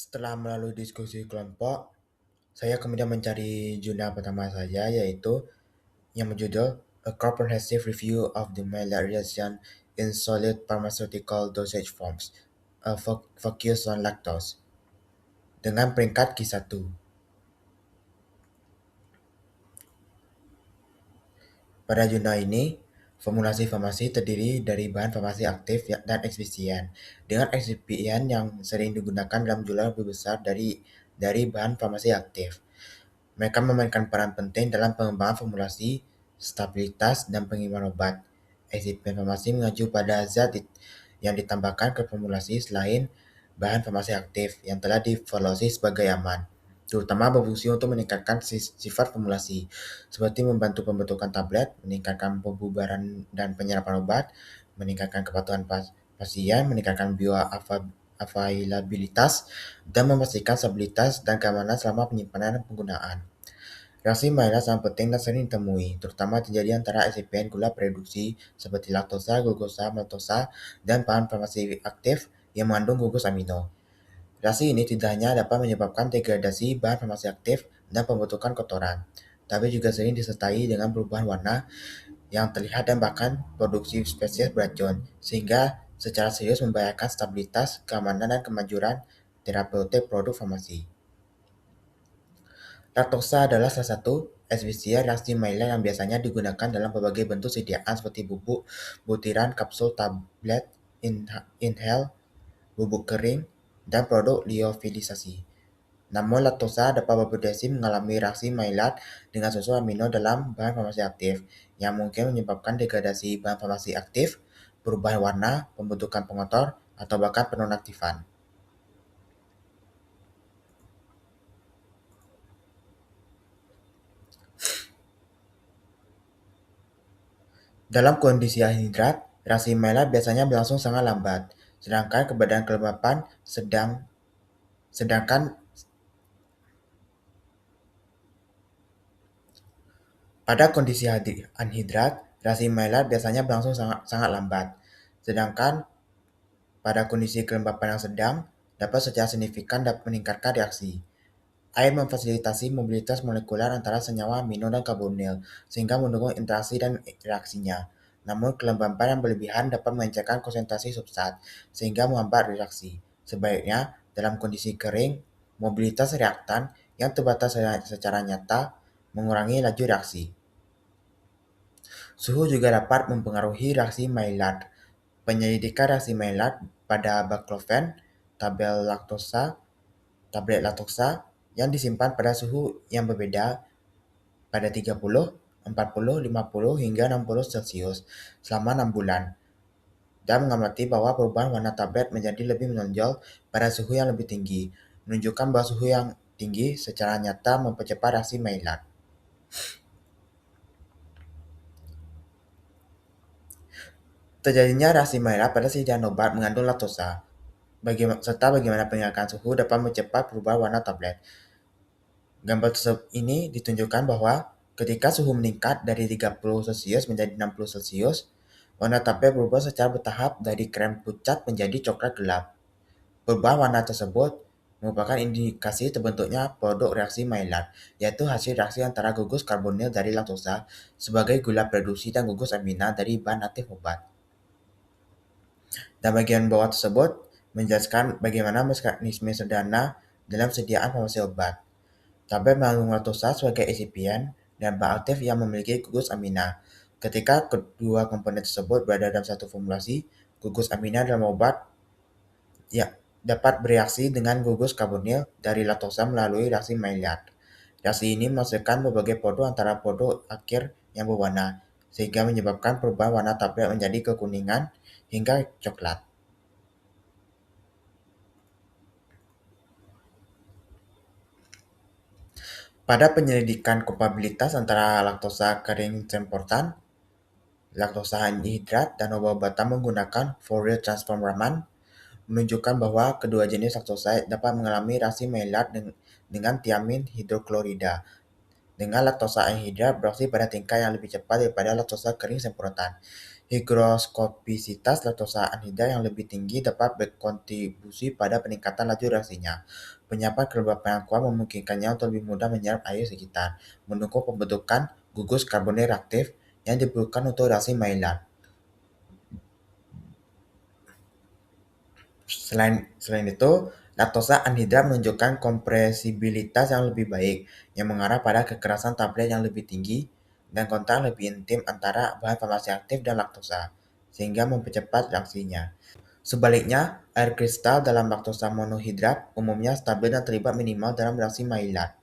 Setelah melalui diskusi kelompok, saya kemudian mencari jurnal pertama saya yaitu yang berjudul A Comprehensive Review of the Maillard Reaction in Solid Pharmaceutical Dosage Forms, a Focus on Lactose, dengan peringkat Q1. Pada jurnal ini, formulasi farmasi terdiri dari bahan farmasi aktif dan eksibisien, dengan eksibisien yang sering digunakan dalam jumlah lebih besar dari bahan farmasi aktif. Mereka memainkan peran penting dalam pengembangan formulasi, stabilitas, dan pengiriman obat. Eksipien farmasi mengacu pada zat yang ditambahkan ke formulasi selain bahan farmasi aktif yang telah dievaluasi sebagai aman, terutama berfungsi untuk meningkatkan sifat formulasi, seperti membantu pembentukan tablet, meningkatkan pembubaran dan penyerapan obat, meningkatkan kepatuhan pasien, meningkatkan bioavailabilitas, dan memastikan stabilitas dan keamanan selama penyimpanan dan penggunaan. Reaksi Maillard sangat penting dan sering ditemui, terutama terjadi antara eksipien gula produksi seperti laktosa, glukosa, maltosa, dan bahan farmasi aktif yang mengandung gugus amino. Reaksi ini tidak hanya dapat menyebabkan degradasi bahan farmasi aktif dan pembentukan kotoran, tapi juga sering disertai dengan perubahan warna yang terlihat dan bahkan produksi spesies beracun, sehingga secara serius membahayakan stabilitas, keamanan, dan kemajuran terapeutik produk farmasi. Laktosa adalah salah satu eksibisien reaksi Maillard yang biasanya digunakan dalam berbagai bentuk sediaan seperti bubuk, butiran, kapsul, tablet, inhale, bubuk kering, dan produk lyofilisasi. Namun, laktosa dapat berpotensi mengalami reaksi Maillard dengan susu amino dalam bahan farmasi aktif, yang mungkin menyebabkan degradasi bahan farmasi aktif, perubahan warna, pembentukan pengotor, atau bahkan penonaktifan. Dalam kondisi anhidrat, reaksi Maillard biasanya berlangsung sangat lambat, sedangkan keberadaan kelembapan sedangkan pada kondisi anhidrat, reaksi Maillard biasanya berlangsung sangat lambat, sedangkan pada kondisi kelembapan yang sedang dapat secara signifikan dapat meningkatkan reaksi. Air memfasilitasi mobilitas molekular antara senyawa amino dan karbonil, sehingga mendukung interaksi dan reaksinya. Namun, kelembapan yang berlebihan dapat mengencangkan konsentrasi substrat, sehingga menghambat reaksi. Sebaliknya, dalam kondisi kering, mobilitas reaktan yang terbatas secara nyata mengurangi laju reaksi. Suhu juga dapat mempengaruhi reaksi Maillard. Penyelidikan reaksi Maillard pada baclofen, tablet laktosa yang disimpan pada suhu yang berbeda pada 30, 40, 50, hingga 60 Celcius selama 6 bulan, dan mengamati bahwa perubahan warna tablet menjadi lebih menonjol pada suhu yang lebih tinggi, menunjukkan bahwa suhu yang tinggi secara nyata mempercepat reaksi Maillard. Terjadinya reaksi Maillard pada sediaan obat mengandung laktosa, serta bagaimana peningkatan suhu dapat mempercepat perubahan warna tablet. Gambar ini ditunjukkan bahwa ketika suhu meningkat dari 30 Celcius menjadi 60 Celcius, warna tablet berubah secara bertahap dari krem pucat menjadi coklat gelap. Perubahan warna tersebut merupakan indikasi terbentuknya produk reaksi Maillard, yaitu hasil reaksi antara gugus karbonil dari laktosa sebagai gula produksi dan gugus amina dari bahan aktif obat. Dan bagian bawah tersebut menjelaskan bagaimana mekanisme sederhana dalam sediaan farmasi obat. Tablet mengandung laktosa sebagai eksipien dan bahan aktif yang memiliki gugus amina. Ketika kedua komponen tersebut berada dalam satu formulasi, gugus amina dalam obat ya, dapat bereaksi dengan gugus karbonil dari laktosa melalui reaksi Maillard. Reaksi ini menghasilkan berbagai produk antara produk akhir yang berwarna, sehingga menyebabkan perubahan warna tablet menjadi kekuningan hingga coklat. Pada penyelidikan kompatibilitas antara laktosa kering semportan, laktosa anhidrat, dan obat-obatan menggunakan Fourier transform Raman, menunjukkan bahwa kedua jenis laktosa dapat mengalami reaksi Maillard dengan tiamin hidroklorida, dengan laktosa anhidrat bereaksi pada tingkat yang lebih cepat daripada laktosa kering semprotan. Higroskopisitas laktosa anhidrat yang lebih tinggi dapat berkontribusi pada peningkatan laju reaksinya. Penyerapan kelembapan yang kuat memungkinkannya untuk lebih mudah menyerap air sekitar, mendukung pembentukan gugus karbonil reaktif yang diperlukan untuk reaksi Maillard. Selain itu, laktosa anhidrat menunjukkan kompresibilitas yang lebih baik, yang mengarah pada kekerasan tablet yang lebih tinggi dan kontak lebih intim antara bahan farmasi aktif dan laktosa, sehingga mempercepat reaksinya. Sebaliknya, air kristal dalam laktosa monohidrat umumnya stabil dan terlibat minimal dalam reaksi Maillard.